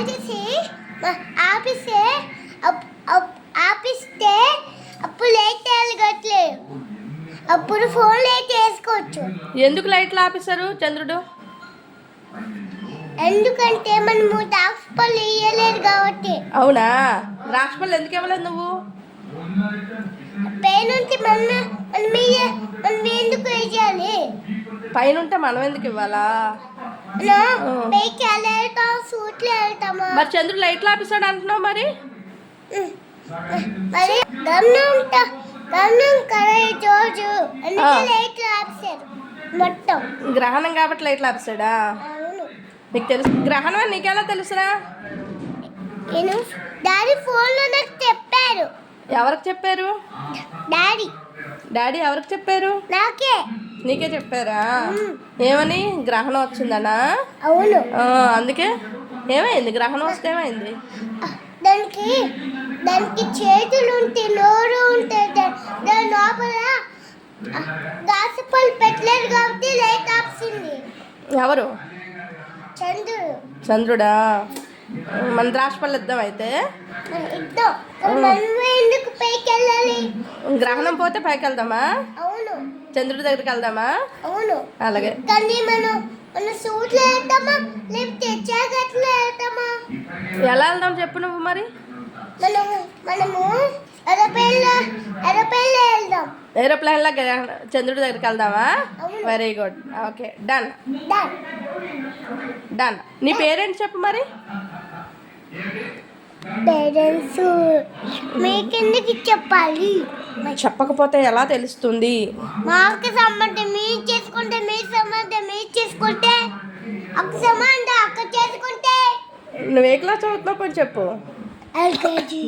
చేసి ఆపిస్తే ఆపిస్తే అప్పుడు లైట్ వెలగట్లేదు. అప్పుడు ఫోన్ లైట్ వేసుకోవచ్చు. ఎందుకు లైట్లు ఆపేశారు చంద్రుడు? ఎందుకంటే మనము డాక్టర్ ఇయ్యలేదు కాబట్టి. అవునా? ద్రాక్షపళ్ళు ఎందుకు ఇవ్వలేదు నువ్వు? పైనుంచి మనం ఎందుకు వేయాలి? పైన ఉంటే మనం ఎందుకు ఇవ్వాలా? పైకి వెళ్తాం, సూట్లు వెళ్తామా? మరి చంద్రుడు లైట్లు ఆపేశాడు అంటున్నావు మరి? మరి గమనం కదా రోజు అందుకే లైట్లు ఆపేశారు మొత్తం. గ్రహణం కాబట్టి లైట్లు ఆపేశాడా? అవును. నీకు తెలుసు గ్రహణం అని నీకెలా తెలుసురా? నేను డాడీ ఫోన్లో నాకు చెప్పారు. ఎవరికి చెప్పారు? డాడీ. డాడీ ఎవరికి చెప్పారు? నాకే. నీకే చెప్పారా? ఏమని? గ్రహణం వచ్చిందనా? అవును. అందుకే ఏమైంది? గ్రహణం వస్తే ఏమైంది? దానికి చేతులు ఉంటే నోరు ఉంటే దాని లోపల దాసపళ్ళు పెట్టలేదు కాబట్టి లైట్ ఆపుతుంది. ఎవరు? చంద్రుడు. చంద్రుడా? మన ద్రాక్షపళ్ళు ఇద్దాం అయితే. ఇద్దాం. మనం ఎందుకు పైకి వెళ్ళాలి? గ్రహణం పోతే పైకి వెళ్దామా? అవును. చంద్రుడి దగ్గరికి వెళ్దామా? అవును. అలాగే. కానీ మనం సూట్లో వెళ్తామా లేకపోతే జాగ్రత్తలో వెళ్తామా? ఎలా వెళ్దాం చెప్పు నువ్వు మరి. మనము ఏరోప్లేన్లో వెళ్దాం. ఏరోప్లేన్లో చంద్రుడి దగ్గరికి వెళ్దామా? అవును. Very good. Okay, done. Done. Done. నీ పేరెంట్స్ చెప్పు మరి. పేరెంట్స్ మీకెందుకు చెప్పాలి? చెప్పకపోతే ఎలా తెలుస్తుంది? మాకు సంబంధం మీరు చేసుకుంటే మీ సంబంధం మీరు చేసుకుంటే అక్క సంబంధం అక్క చేసుకుంటే. నువ్వు ఏ క్లాస్ చదువుతున్నావు కొంచెం చెప్పు. ఎల్కేజీ.